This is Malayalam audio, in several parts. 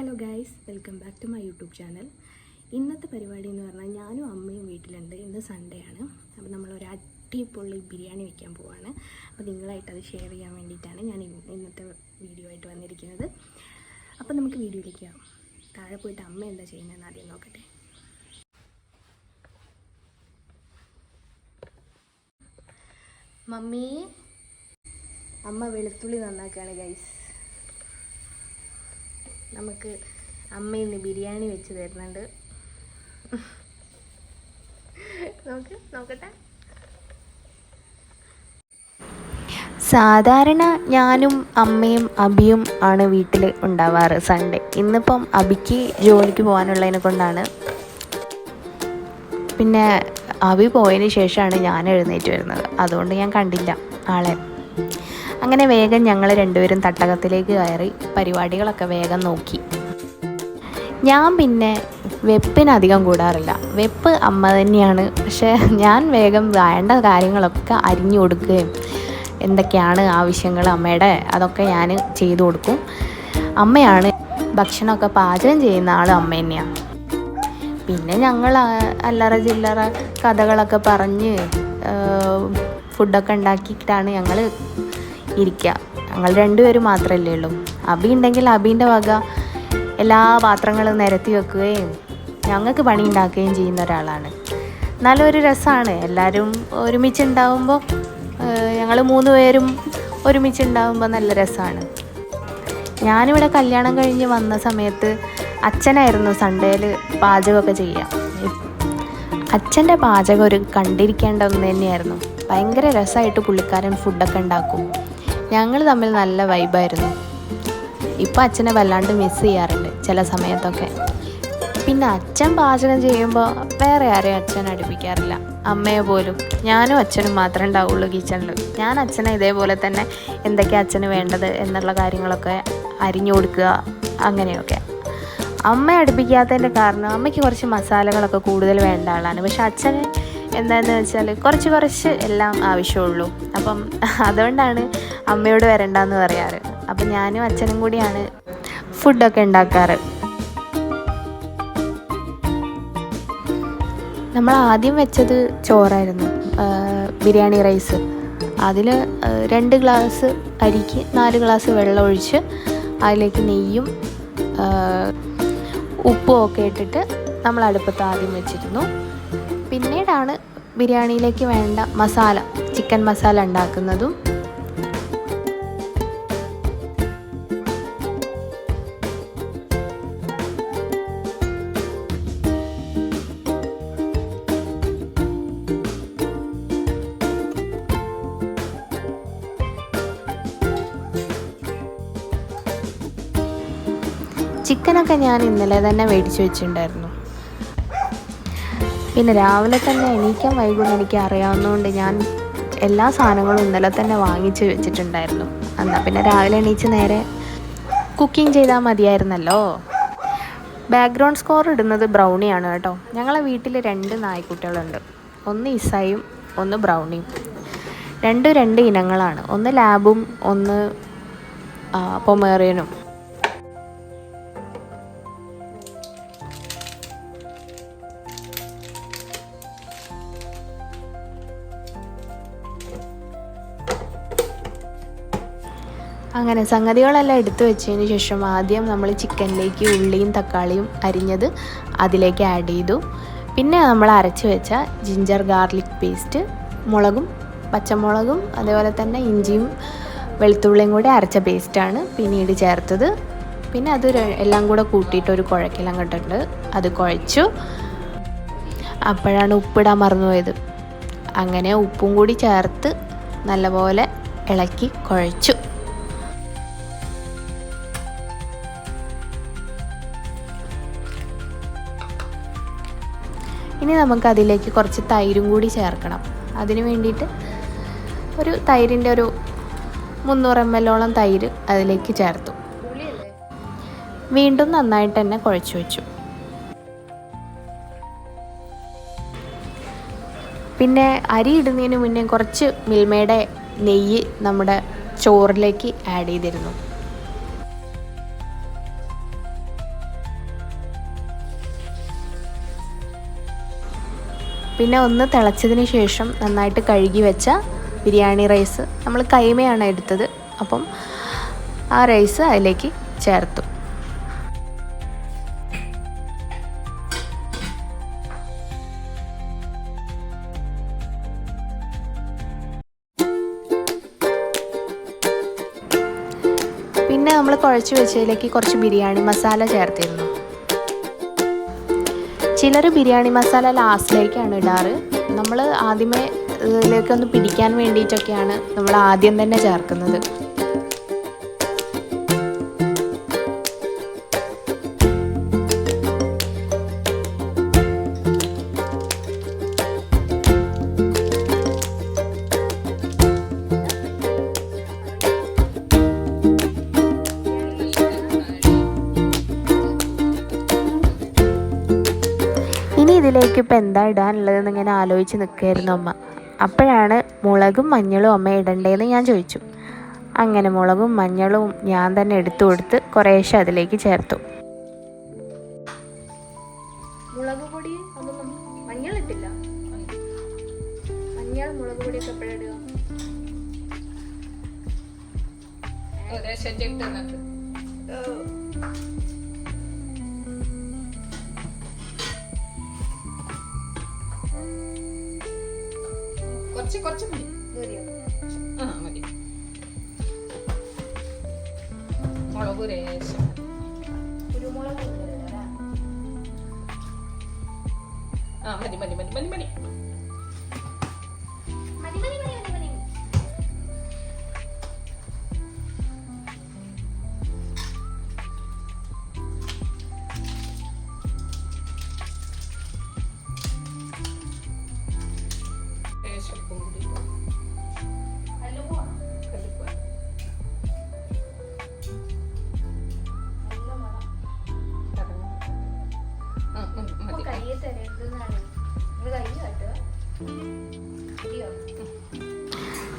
Hello guys, welcome back to my YouTube channel. ഇന്നത്തെ പരിപാടി എന്ന് പറഞ്ഞാൽ ഞാനും അമ്മയും വീട്ടിലുണ്ട്. ഇന്ന് സൺഡേ ആണ്. അപ്പോൾ നമ്മളൊരു അടിപൊളി ബിരിയാണി വയ്ക്കാൻ പോവാണ്. അപ്പോൾ നിങ്ങളായിട്ട് അത് ഷെയർ ചെയ്യാൻ വേണ്ടിയിട്ടാണ് ഞാൻ ഇന്നത്തെ വീഡിയോ ആയിട്ട് വന്നിരിക്കുന്നത്. അപ്പോൾ നമുക്ക് വീഡിയോയിലേക്ക് പോകാം. താഴെ പോയിട്ട് അമ്മ എന്താ ചെയ്യുന്നതെന്ന് ആദ്യം നോക്കട്ടെ. മമ്മി, അമ്മ വെളുത്തുള്ളി നന്നാക്കുകയാണ് ഗൈസ്. നമുക്ക് അമ്മ ഇന്ന് ബിരിയാണി വെച്ച് തരുന്നുണ്ട്. നോക്കട്ടെ. സാധാരണ ഞാനും അമ്മയും അബിയും ആണ് വീട്ടിൽ ഉണ്ടാവാറ് സൺഡേ. ഇന്നിപ്പം അബിക്ക് ജോലിക്ക് പോകാനുള്ളതിനെ കൊണ്ടാണ്. പിന്നെ അബി പോയതിന് ശേഷമാണ് ഞാൻ എഴുന്നേറ്റ് വരുന്നത്. അതുകൊണ്ട് ഞാൻ കണ്ടില്ല ആളെ. അങ്ങനെ വേഗം ഞങ്ങൾ രണ്ടുപേരും തട്ടകത്തിലേക്ക് കയറി പരിപാടികളൊക്കെ വേഗം നോക്കി. ഞാൻ പിന്നെ വെപ്പിനധികം കൂടാറില്ല. വെപ്പ് അമ്മ തന്നെയാണ്. പക്ഷേ ഞാൻ വേഗം വേണ്ട കാര്യങ്ങളൊക്കെ അരിഞ്ഞു കൊടുക്കുകയും എന്തൊക്കെയാണ് ആവശ്യങ്ങൾ അമ്മയുടെ അതൊക്കെ ഞാൻ ചെയ്തു കൊടുക്കും. അമ്മയാണ് ഭക്ഷണമൊക്കെ പാചകം ചെയ്യുന്ന ആൾ അമ്മ തന്നെയാണ്. പിന്നെ ഞങ്ങൾ അല്ലറ ചില്ലറ കഥകളൊക്കെ പറഞ്ഞ് ഫുഡൊക്കെ ഉണ്ടാക്കിയിട്ടാണ് ഞങ്ങൾ ഇരിക്കുക. ഞങ്ങൾ രണ്ടുപേരും മാത്രമല്ലേ ഉള്ളൂ. അബി ഉണ്ടെങ്കിൽ അബീൻ്റെ വക എല്ലാ പാത്രങ്ങളും നിരത്തി വെക്കുകയും ഞങ്ങൾക്ക് പണി ഉണ്ടാക്കുകയും ചെയ്യുന്ന ഒരാളാണ്. നല്ലൊരു രസമാണ്. എല്ലാവരും ഒരുമിച്ചുണ്ടാവുമ്പോൾ, ഞങ്ങൾ 3 പേരും ഒരുമിച്ചുണ്ടാവുമ്പോൾ നല്ല രസമാണ്. ഞാനിവിടെ കല്യാണം കഴിഞ്ഞ് വന്ന സമയത്ത് അച്ഛനായിരുന്നു സൺഡേയിൽ പാചകമൊക്കെ ചെയ്യുക. അച്ഛൻ്റെ പാചകം ഒരു കണ്ടിരിക്കേണ്ട ഒന്ന് തന്നെയായിരുന്നു. ഭയങ്കര രസമായിട്ട് പുള്ളിക്കാരൻ ഫുഡൊക്കെ ഉണ്ടാക്കും. ഞങ്ങൾ തമ്മിൽ നല്ല വൈബായിരുന്നു. ഇപ്പോൾ അച്ഛനെ വല്ലാണ്ട് മിസ് ചെയ്യാറുണ്ട് ചില സമയത്തൊക്കെ. പിന്നെ അച്ഛൻ പാചകം ചെയ്യുമ്പോൾ വേറെ ആരെയും അച്ഛൻ അടുപ്പിക്കാറില്ല, അമ്മയെ പോലും. ഞാനും അച്ഛനും മാത്രമേ ഉണ്ടാവുള്ളൂ കിച്ചണിൽ. ഞാൻ അച്ഛനെ ഇതേപോലെ തന്നെ എന്തൊക്കെയാണ് അച്ഛന് വേണ്ടത് എന്നുള്ള കാര്യങ്ങളൊക്കെ അരിഞ്ഞു കൊടുക്കുക, അങ്ങനെയൊക്കെ. അമ്മ അടുപ്പിക്കാത്തതിൻ്റെ കാരണം അമ്മയ്ക്ക് കുറച്ച് മസാലകളൊക്കെ കൂടുതൽ വേണ്ട ആളാണ്. പക്ഷെ അച്ഛന് എന്താണെന്ന് വെച്ചാൽ കുറച്ച് എല്ലാം ആവശ്യമുള്ളൂ. അപ്പം അതുകൊണ്ടാണ് അമ്മയോട് വരണ്ടെന്ന് പറയാറ്. അപ്പം ഞാനും അച്ഛനും കൂടിയാണ് ഫുഡൊക്കെ ഉണ്ടാക്കാറ്. നമ്മൾ ആദ്യം വെച്ചത് ചോറായിരുന്നു, ബിരിയാണി റൈസ്. അതിൽ 2 ഗ്ലാസ് അരിക്ക് 4 ഗ്ലാസ് വെള്ളം ഒഴിച്ച് അതിലേക്ക് നെയ്യും ഉപ്പും ഒക്കെ ഇട്ടിട്ട് നമ്മൾ അടുപ്പത്ത് ആദ്യം വെച്ചിരുന്നു. പിന്നീടാണ് ബിരിയാണിയിലേക്ക് വേണ്ട മസാല, ചിക്കൻ മസാല ഉണ്ടാക്കുന്നതും. ചിക്കനൊക്കെ ഞാൻ ഇന്നലെ തന്നെ മേടിച്ച് വെച്ചിട്ടുണ്ടായിരുന്നു. പിന്നെ രാവിലെ തന്നെ എണീക്കാൻ വൈകുമെന്ന് എനിക്ക് അറിയാവുന്നതുകൊണ്ട് ഞാൻ എല്ലാ സാധനങ്ങളും ഇന്നലെ തന്നെ വാങ്ങിച്ച് വെച്ചിട്ടുണ്ടായിരുന്നു. എന്നാൽ പിന്നെ രാവിലെ എണീച്ച് നേരെ കുക്കിംഗ് ചെയ്താൽ മതിയായിരുന്നല്ലോ. ബാക്ക്ഗ്രൗണ്ട് സ്കോർ ഇടുന്നത് ബ്രൗണിയാണ് കേട്ടോ. ഞങ്ങളെ വീട്ടിൽ 2 നായ്ക്കുട്ടികളുണ്ട്. ഒന്ന് ഇസായും ഒന്ന് ബ്രൗണിയും. 2 ഇനങ്ങളാണ്. ഒന്ന് ലാബും ഒന്ന് പൊമേറിയനും. അങ്ങനെ സംഗതികളെല്ലാം എടുത്തു വെച്ചതിന് ശേഷം ആദ്യം നമ്മൾ ചിക്കനിലേക്ക് ഉള്ളിയും തക്കാളിയും അരിഞ്ഞത് അതിലേക്ക് ആഡ് ചെയ്തു. പിന്നെ നമ്മൾ അരച്ച് വെച്ച ജിഞ്ചർ ഗാർലിക് പേസ്റ്റ്, മുളകും പച്ചമുളകും അതേപോലെ തന്നെ ഇഞ്ചിയും വെളുത്തുള്ളിയും കൂടി അരച്ച പേസ്റ്റാണ് പിന്നീട് ചേർത്തത്. പിന്നെ അത് എല്ലാം കൂടെ കൂട്ടിയിട്ട് ഒരു കുഴക്കെല്ലാം കണ്ടിട്ടുണ്ട്. അത് കുഴച്ചു. അപ്പോഴാണ് ഉപ്പിടാൻ മറന്നുപോയത്. അങ്ങനെ ഉപ്പും കൂടി ചേർത്ത് നല്ലപോലെ ഇളക്കി കുഴച്ചു. ഇനി നമുക്കതിലേക്ക് കുറച്ച് തൈരും കൂടി ചേർക്കണം. അതിന് വേണ്ടിയിട്ട് ഒരു തൈരിൻ്റെ ഒരു 300 ml തൈര് അതിലേക്ക് ചേർത്തു. വീണ്ടും നന്നായിട്ട് തന്നെ കുഴച്ച് വെച്ചു. പിന്നെ അരി ഇടുന്നതിന് മുന്നേ കുറച്ച് മിൽമയുടെ നെയ്യ് നമ്മുടെ ചോറിലേക്ക് ആഡ് ചെയ്തിരുന്നു. പിന്നെ ഒന്ന് തിളച്ചതിന് ശേഷം നന്നായിട്ട് കഴുകി വെച്ച ബിരിയാണി റൈസ്, നമ്മൾ കൈമയാണ് എടുത്തത്, അപ്പം ആ റൈസ് അതിലേക്ക് ചേർത്തു. പിന്നെ നമ്മൾ കുഴച്ച് വെച്ചതിലേക്ക് കുറച്ച് ബിരിയാണി മസാല ചേർത്തിരുന്നു. ചിലർ ബിരിയാണി മസാല ലാസ്റ്റിലേക്കാണ് ഇടാറ്. നമ്മൾ ആദ്യമേ ഇതിലേക്കൊന്ന് പിടിക്കാൻ വേണ്ടിയിട്ടൊക്കെയാണ് നമ്മൾ ആദ്യം തന്നെ ചേർക്കുന്നത്. ഇനി ഇതിലേക്ക് ഇപ്പോൾ എന്താ ഇടാനുള്ളതെന്ന് ഇങ്ങനെ ആലോചിച്ച് നിൽക്കുകയായിരുന്നു അമ്മ. അപ്പോഴാണ് മുളകും മഞ്ഞളും അമ്മ ഇടണ്ടേന്ന് ഞാൻ ചോദിച്ചു. അങ്ങനെ മുളകും മഞ്ഞളും ഞാൻ തന്നെ എടുത്തു കൊടുത്ത് കുറേശ്ശെ അതിലേക്ക് ചേർത്തു. മുളക് പൊടി ഒന്നും മഞ്ഞളിട്ടില്ല. മഞ്ഞൾ മുളക് പൊടിയൊക്കെ എപ്പോഴാണ് കുറച്ച് മതി. മതി. മുളക് രേശം മതി മതി മതി മതി മതി.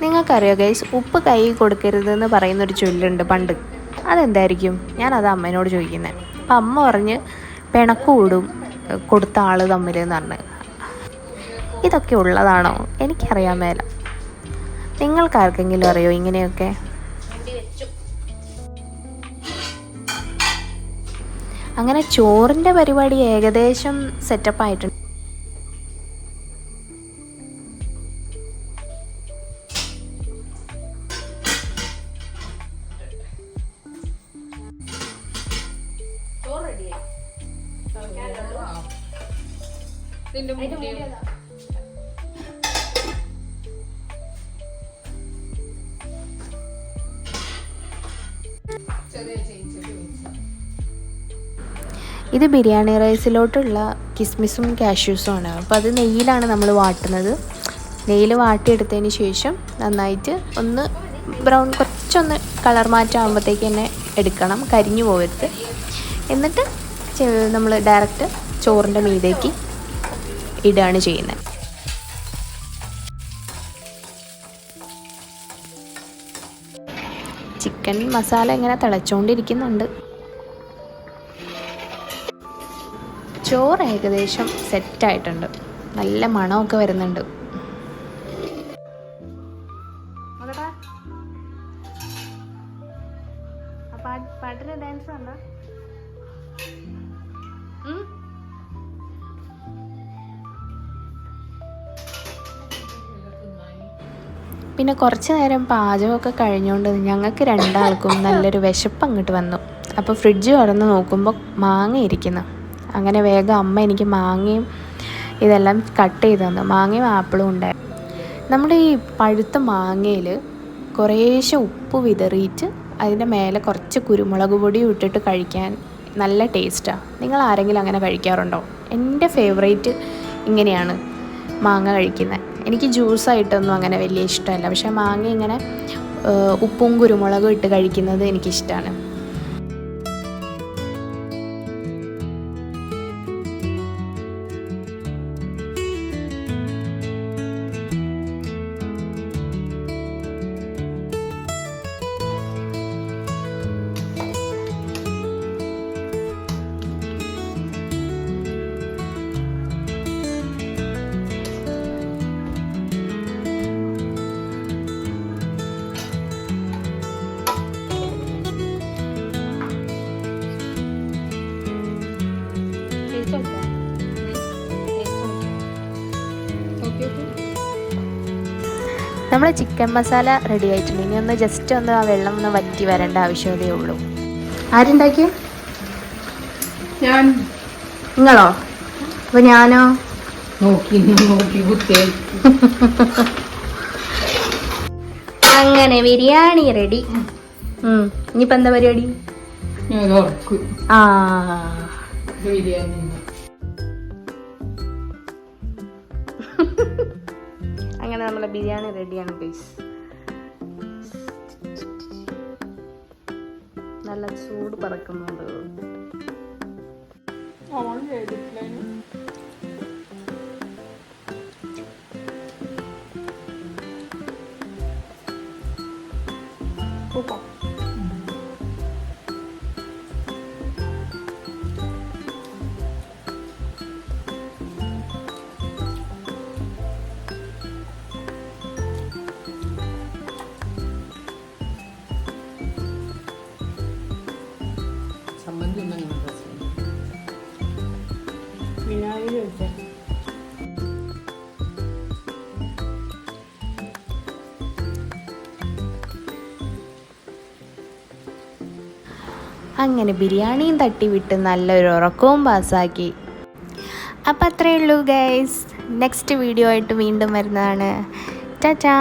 നിങ്ങൾക്കറിയോ ഗൈസ്, ഉപ്പ് കൈ കൊടുക്കരുതെന്ന് പറയുന്നൊരു ചൊല്ലുണ്ട് പണ്ട്. അതെന്തായിരിക്കും? ഞാനത് അമ്മേനോട് ചോദിക്കുന്നത്. അപ്പം അമ്മ പറഞ്ഞ് പിണക്ക് കൂടും കൊടുത്ത ആൾ തമ്മിൽ എന്ന് പറഞ്ഞ്. ഇതൊക്കെ ഉള്ളതാണോ? എനിക്കറിയാൻ മേല. നിങ്ങൾക്കാർക്കെങ്കിലും അറിയോ ഇങ്ങനെയൊക്കെ? അങ്ങനെ ചോറിൻ്റെ പരിപാടി ഏകദേശം സെറ്റപ്പ് ആയിട്ടുണ്ട്. ഇത് ബിരിയാണി റൈസിലോട്ടുള്ള കിസ്മിസും കാഷ്യൂസും ആണ്. അപ്പോൾ അത് നെയ്യിലാണ് നമ്മൾ വാട്ടുന്നത്. നെയ്യിൽ വാട്ടിയെടുത്തതിന് ശേഷം നന്നായിട്ട് ഒന്ന് ബ്രൗൺ, കുറച്ചൊന്ന് കളർ മാറ്റമാകുമ്പോഴത്തേക്ക് തന്നെ എടുക്കണം, കരിഞ്ഞു പോകരുത്. എന്നിട്ട് നമ്മൾ ഡയറക്റ്റ് ചോറിൻ്റെ മീതേക്ക് ഇടുകയാണ് ചെയ്യുന്നത്. ചിക്കൻ മസാല ഇങ്ങനെ തിളച്ചുകൊണ്ടിരിക്കുന്നുണ്ട്. ചോറ് ഏകദേശം സെറ്റായിട്ടുണ്ട്. നല്ല മണമൊക്കെ വരുന്നുണ്ട്. പാട്ടിന് ഡാൻസ് ഉണ്ടോ? പിന്നെ കുറച്ച് നേരം പാചകമൊക്കെ കഴിഞ്ഞുകൊണ്ട് ഞങ്ങൾക്ക് രണ്ടാൾക്കും നല്ലൊരു വിശപ്പ് അങ്ങോട്ട് വന്നു. അപ്പോൾ ഫ്രിഡ്ജ് തുറന്ന് നോക്കുമ്പോൾ മാങ്ങ ഇരിക്കുന്നു. അങ്ങനെ വേഗം അമ്മ എനിക്ക് മാങ്ങയും ഇതെല്ലാം കട്ട് ചെയ്ത് തന്നു. മാങ്ങയും ആപ്പിളും ഉണ്ടായി. നമ്മുടെ ഈ പഴുത്ത മാങ്ങയിൽ കുറേശ്ശെ ഉപ്പ് വിതറിയിട്ട് അതിൻ്റെ മേലെ കുറച്ച് കുരുമുളക് പൊടിയും ഇട്ടിട്ട് കഴിക്കാൻ നല്ല ടേസ്റ്റാണ്. നിങ്ങൾ ആരെങ്കിലും അങ്ങനെ കഴിക്കാറുണ്ടോ? എൻ്റെ ഫേവറേറ്റ് ഇങ്ങനെയാണ് മാങ്ങ കഴിക്കുന്നത്. എനിക്ക് ജ്യൂസായിട്ടൊന്നും അങ്ങനെ വലിയ ഇഷ്ടമല്ല. പക്ഷേ മാങ്ങ ഇങ്ങനെ ഉപ്പും കുരുമുളകും ഇട്ട് കഴിക്കുന്നത് എനിക്കിഷ്ടമാണ്. നമ്മുടെ ചിക്കൻ മസാല റെഡി ആയിട്ടുണ്ട്. ഇനി ഒന്ന് ജസ്റ്റ് ഒന്ന് ആ വെള്ളം ഒന്ന് വറ്റി വരേണ്ട ആവശ്യമേ ഉള്ളൂ. ആരുണ്ടാക്കിയ? ഞാൻ. നിങ്ങളോ? അപ്പോൾ ഞാനോ? നോക്കി കുത്തിയായി. അങ്ങനെ ബിരിയാണി റെഡി. ഇനിയിപ്പോൾ എന്താ പരിപാടി? ബിരിയാണി അങ്ങനെ നമ്മളെ ബിരിയാണി റെഡിയാണ് ഗൈസ്. നല്ല ചൂട് പറക്കുന്നുണ്ട്. സംബന്ധി ഉണ്ടെങ്കിൽ വിനാഗിരി ഒഴിച്ചേ. അങ്ങനെ ബിരിയാണിയും തട്ടിവിട്ട് നല്ലൊരു ഉറക്കവും പാസ്സാക്കി. അപ്പം അത്രയേ ഉള്ളൂ ഗൈസ്. നെക്സ്റ്റ് വീഡിയോ ആയിട്ട് വീണ്ടും വരുന്നതാണ്. ടാറ്റാ.